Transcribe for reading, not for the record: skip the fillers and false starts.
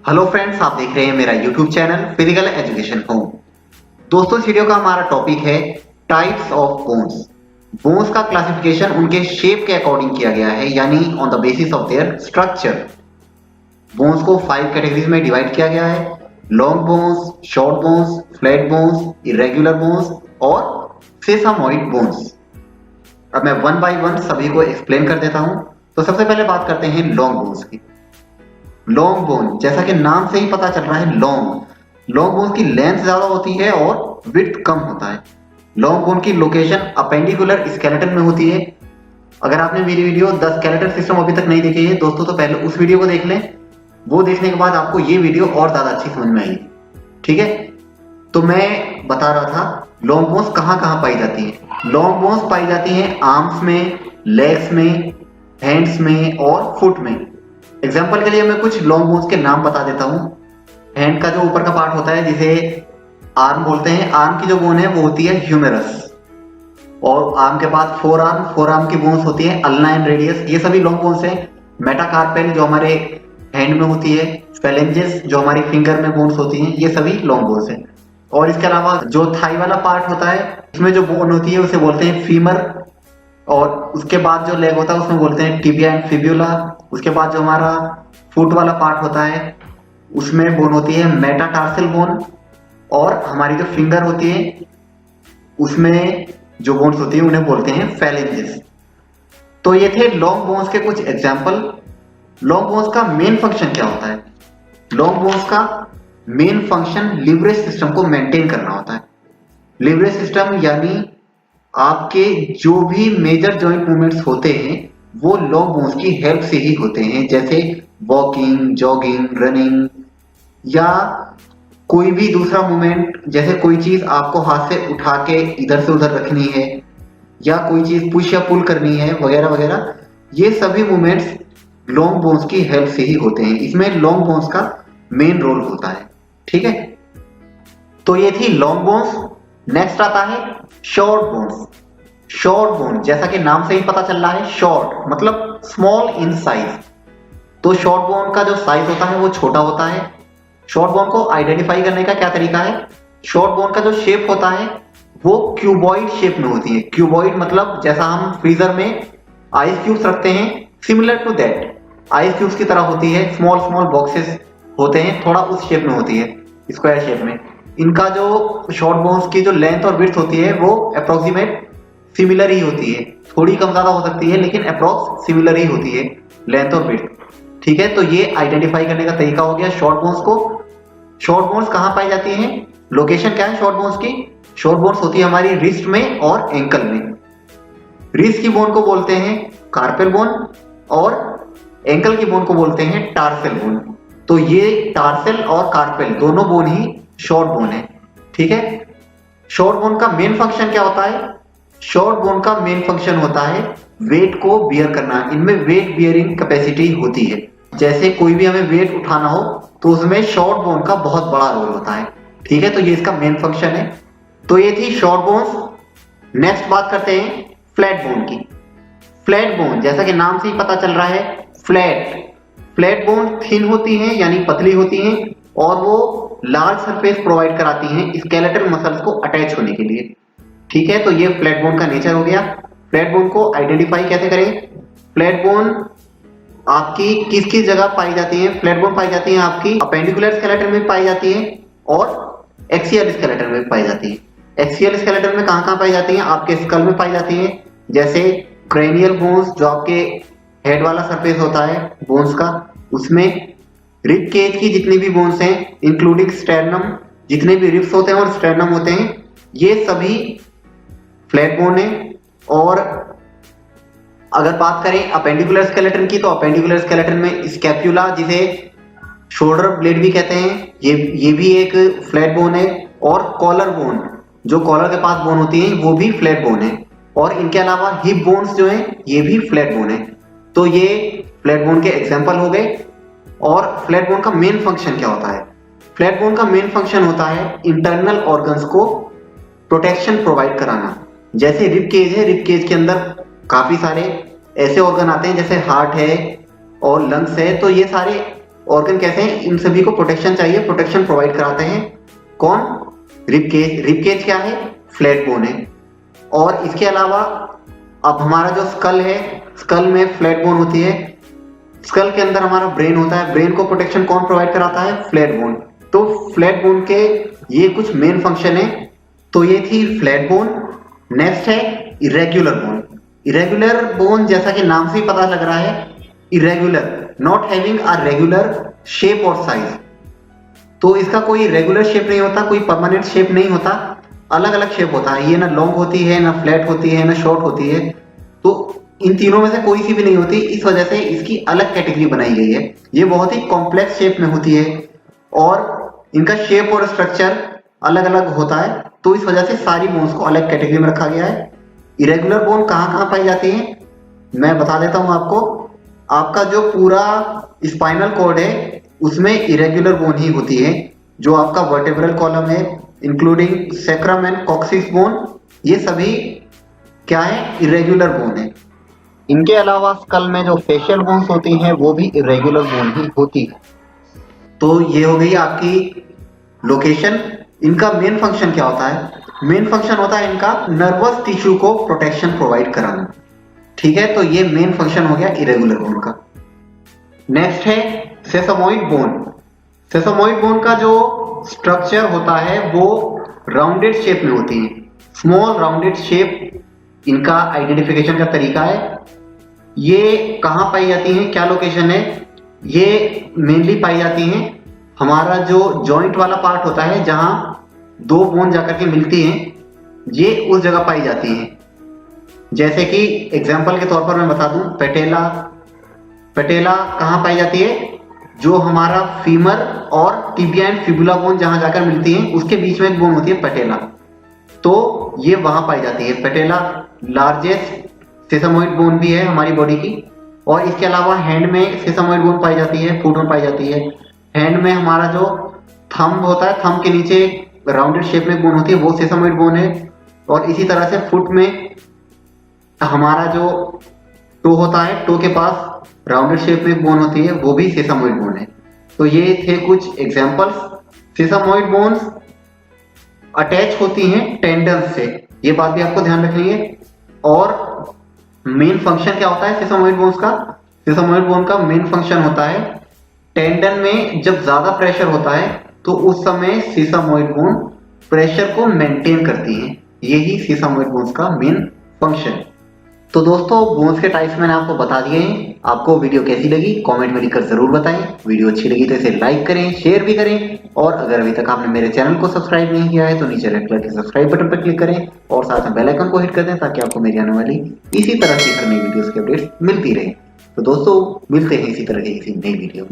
Hello friends, आप देख रहे हैं मेरा YouTube channel physical education home. दोस्तों, इस वीडियो का हमारा टॉपिक है टाइप्स ऑफ बोन्स। बोन्स का क्लासिफिकेशन उनके शेप के अकॉर्डिंग किया गया है, यानी on the basis of their structure. Bones को 5 कैटेगरीज में डिवाइड किया गया है: long bones, short bones, flat bones, irregular bones और सेसामोइड बोन्स। अब मैं वन बाय वन सभी को एक्सप्लेन कर देता हूं। तो सबसे पहले बात करते हैं लॉन्ग बोन्स की। लॉन्ग बोन, जैसा कि नाम से ही पता चल रहा है, लॉन्ग बोन की लेंथ ज्यादा होती है और विड्थ कम होता है। लॉन्ग बोन की लोकेशन अपेंडिकुलर स्केलेटन में होती है। अगर आपने मेरी वीडियो द स्केलेटन सिस्टम अभी तक नहीं देखी है दोस्तों, तो पहले उस वीडियो को देख लें। वो देखने के बाद आपको ये वीडियो और ज्यादा अच्छी समझ में आएगी। ठीक है, तो मैं बता रहा था लॉन्ग बोन्स कहाँ कहाँ पाई जाती है। लॉन्ग बोन्स पाई जाती हैं आर्म्स में, लेग्स में, हैंड्स में और फुट में। एग्जाम्पल के लिए मैं कुछ लॉन्ग बोन्स के नाम बता देता हूं। हैंड का जो ऊपर का पार्ट होता है, जिसे आर्म बोलते हैं, आर्म की जो बोन है वो होती है ह्यूमेरस। और आर्म के बाद फोर आर्म की बोन्स होती है अल्ना एंड रेडियस। ये सभी लॉन्ग बोन्स हैं। मेटाकार्पेल जो हमारे हैंड में होती है, फेलेंजेस जो हमारी फिंगर में बोन्स होती हैं, ये सभी लॉन्ग बोन्स हैं। और इसके अलावा जो थाई वाला पार्ट होता है, उसमें जो बोन होती है उसे बोलते हैं फीमर। और उसके बाद जो लेग होता है उसमें बोलते हैं टिबिया एंड फिब्यूला। उसके बाद जो हमारा फुट वाला पार्ट होता है उसमें बोन होती है मेटाटार्सल बोन। और हमारी जो फिंगर होती है उसमें जो बोन्स होती है उन्हें बोलते हैं फैलेंजेस। तो ये थे लॉन्ग बोन्स के कुछ एग्जाम्पल। लॉन्ग बोन्स का मेन फंक्शन क्या होता है? लॉन्ग बोन्स का मेन फंक्शन लिवरेज सिस्टम को मेंटेन करना होता है। लिवरेज सिस्टम यानी आपके जो भी मेजर जॉइंट मूवमेंट्स होते हैं वो लॉन्ग बोन्स की हेल्प से ही होते हैं, जैसे वॉकिंग, जॉगिंग, रनिंग या कोई भी दूसरा मूवमेंट। जैसे कोई चीज आपको हाथ से उठा के इधर से उधर रखनी है या कोई चीज पुश या पुल करनी है वगैरह वगैरह, ये सभी मूवमेंट्स लॉन्ग बोन्स की हेल्प से ही होते हैं। इसमें लॉन्ग बोन्स का मेन रोल होता है। ठीक है, तो ये थी लॉन्ग बोन्स। नेक्स्ट आता है शॉर्ट बोन्स। शॉर्ट बोन, जैसा कि नाम से ही पता चल रहा है, शॉर्ट मतलब स्मॉल इन साइज। तो शॉर्ट बोन का जो साइज होता है वो छोटा होता है। शॉर्ट बोन को आइडेंटिफाई करने का क्या तरीका है? शॉर्ट बोन का जो शेप होता है वो क्यूबॉइड शेप में होती है। क्यूबॉइड मतलब जैसा हम फ्रीजर में आइस क्यूब्स रखते हैं, similar to that ice cubes की तरह होती है। स्मॉल स्मॉल बॉक्सेस होते हैं, थोड़ा उस शेप में होती है, स्क्वायर शेप में। इनका जो शॉर्ट बोन्स की जो लेंथ और विड्थ होती है वो अप्रोक्सीमेट सिमिलर ही होती है। थोड़ी कम ज्यादा हो सकती है लेकिन अप्रोक्स सिमिलर ही होती है लेंथ और विड्थ। ठीक है, तो ये आइडेंटिफाई करने का तरीका हो गया शॉर्ट बोन्स को। शॉर्ट बोन्स कहां पाई जाती हैं? लोकेशन क्या है शॉर्ट बोन्स की? शॉर्ट बोन्स होती है हमारी रिस्ट में और एंकल में। रिस्ट की बोन को बोलते हैं कार्पेल बोन और एंकल की बोन को बोलते हैं टार्सेल बोन। तो ये टार्सेल और कार्पेल दोनों बोन ही शॉर्ट बोन है। ठीक है, शॉर्ट बोन का मेन फंक्शन क्या होता है? शॉर्ट बोन का मेन फंक्शन होता है वेट को बियर करना। इनमें वेट बियरिंग कैपेसिटी होती है। जैसे कोई भी हमें वेट उठाना हो तो उसमें शॉर्ट बोन का बहुत बड़ा रोल होता है। ठीक है, तो ये इसका मेन फंक्शन है। तो ये थी शॉर्ट बोन्स। नेक्स्ट बात करते हैं फ्लैट बोन की। फ्लैट बोन, जैसा कि नाम से ही पता चल रहा है, फ्लैट बोन थिन होती हैं यानी पतली होती हैं और वो लार्ज सरफेस प्रोवाइड कराती हैं स्केलेटल मसल्स को अटैच होने के लिए। ठीक है, तो ये फ्लैट बोन का नेचर हो गया। फ्लैट बोन को आइडेंटिफाई कैसे करें? फ्लैट बोन आपकी किस किस जगह पाई जाती है? फ्लैट बोन पाई जाती है आपकी अपेंडिकुलर स्केलेटन में पाई जाती है और एक्सियल स्केलेटन में पाई जाती है। एक्सियल स्केलेटन में कहां कहां पाई जाती है? आपके स्कल में पाई जाती है, जैसे क्रेनियल बोन्स जो आपके हेड वाला सरफेस होता है बोन्स का, उसमें रिब केज की जितनी भी बोन्स हैं इंक्लूडिंग स्टेर्नम, जितने भी रिब्स होते हैं और स्टेर्नम होते हैं, ये सभी फ्लैट बोन है। और अगर बात करें अपेंडिकुलर स्केलेटन की, तो अपेंडिकुलर स्केलेटन में स्कैपुला, जिसे शोल्डर ब्लेड भी कहते हैं, ये भी एक फ्लैट बोन है। और कॉलर बोन, जो कॉलर के पास बोन होती है, वो भी फ्लैट बोन है। और इनके अलावा हिप बोन्स जो हैं ये भी फ्लैट बोन है। तो ये फ्लैट बोन के एग्जांपल हो गए। और फ्लैट बोन का मेन फंक्शन क्या होता है? फ्लैट बोन का मेन फंक्शन होता है इंटरनल ऑर्गन्स को प्रोटेक्शन प्रोवाइड कराना। जैसे रिब केज है, रिब केज के अंदर काफी सारे ऐसे ऑर्गन आते हैं जैसे हार्ट है और लंग्स है। तो ये सारे ऑर्गन कैसे हैं, इन सभी को प्रोटेक्शन चाहिए, प्रोटेक्शन प्रोवाइड कराते हैं कौन, रिबकेज। रिबकेज क्या है, फ्लैट बोन है। और इसके अलावा अब हमारा जो स्कल है, स्कल में फ्लैट बोन होती है, स्कल के अंदर हमारा ब्रेन होता है, ब्रेन को प्रोटेक्शन कौन प्रोवाइड कराता है, फ्लैट बोन। तो फ्लैट बोन के ये कुछ मेन फंक्शन है। तो ये थी फ्लैट बोन। नेक्स्ट है इरेग्युलर बोन। इरेग्युलर बोन जैसा कि नाम से ही पता लग रहा है, irregular, not having a regular shape और साइज। तो इसका कोई रेगुलर शेप नहीं होता, कोई परमानेंट शेप नहीं होता, अलग अलग शेप होता है। ये ना लॉन्ग होती है, ना फ्लैट होती है, ना शॉर्ट होती है। तो इन तीनों में से कोई सी भी नहीं होती, इस वजह से इसकी अलग कैटेगरी बनाई गई है। ये बहुत ही कॉम्प्लेक्स शेप में होती है और इनका शेप और स्ट्रक्चर अलग अलग होता है। तो इस वजह से सारी बोन्स को अलग कैटेगरी में रखा गया है। इरेगुलर बोन कहाँ कहाँ पाई जाती है, मैं बता देता हूँ आपको। आपका जो पूरा स्पाइनल कॉर्ड है उसमें इरेगुलर बोन ही होती है। जो आपका वर्टेब्रल कॉलम है including sacrum and coccyx bone, ये सभी क्या है, इरेगुलर बोन है। इनके अलावा स्कल में जो फेशियल बोन्स होती हैं वो भी इरेगुलर बोन ही होती है। तो ये हो गई आपकी लोकेशन। इनका मेन फंक्शन क्या होता है, मेन फंक्शन होता है इनका नर्वस टिश्यू को प्रोटेक्शन प्रोवाइड कराना। ठीक है, तो ये मेन फंक्शन हो गया इरेगुलर बोन का। नेक्स्ट है सेसामोइड बोन। सेसामोइड बोन का जो स्ट्रक्चर होता है वो राउंडेड शेप में होती है, स्मॉल राउंडेड शेप इनका आइडेंटिफिकेशन का तरीका है। ये कहाँ पाई जाती हैं, क्या लोकेशन है, ये मेनली पाई जाती हैं हमारा जो जॉइंट वाला पार्ट होता है जहां दो बोन जाकर के मिलती हैं, ये उस जगह पाई जाती हैं। जैसे कि एग्जांपल के तौर पर मैं बता दूं, पेटेला। पेटेला कहाँ पाई जाती है, जो हमारा फीमर और टिबिया एंड फिबुला बोन जहां जाकर मिलती हैं उसके बीच में एक बोन होती है पेटेला, तो ये वहां पाई जाती है। पेटेला लार्जेस्ट सेसामोइड बोन भी है हमारी बॉडी की। और इसके अलावा हैंड में सेसामोइड बोन पाई जाती है, फुट में पाई जाती है। हैंड में हमारा जो थंब होता है, थंब के नीचे राउंडेड शेप में बोन होती है, वो सेसामोइड बोन है। और इसी तरह से फुट में हमारा जो टो होता है, टो के पास राउंडेड शेप में बोन होती है, वो भी सेसामोइड बोन है। तो ये थे कुछ एग्जांपल्स। सेसामोइड बोन्स अटैच होती हैं टेंडन्स से, ये बात भी आपको ध्यान रखनी है। और मेन फंक्शन क्या होता है सेसामोइड बोन्स का, सेसामोइड बोन का मेन फंक्शन होता है टेंडन में जब ज्यादा प्रेशर होता है तो उस समय सेसामोइड बोन प्रेशर को मेंटेन करती है। यही सेसामोइड बोन्स का मेन फंक्शन है। तो दोस्तों बोन्स के टाइप्स मैंने आपको बता दिए हैं। आपको वीडियो कैसी लगी कमेंट में लिखकर जरूर बताएं। वीडियो अच्छी लगी तो इसे लाइक करें, शेयर भी करें। और अगर अभी तक आपने मेरे चैनल को सब्सक्राइब नहीं किया है तो नीचे रेड कलर के सब्सक्राइब बटन पर क्लिक करें और साथ में बेल आइकन को हिट कर दें ताकि आपको मेरी आने वाली इसी तरह की हर नई वीडियोस की अपडेट्स मिलती रहे। तो दोस्तों मिलते हैं इसी तरह की किसी नई वीडियो में।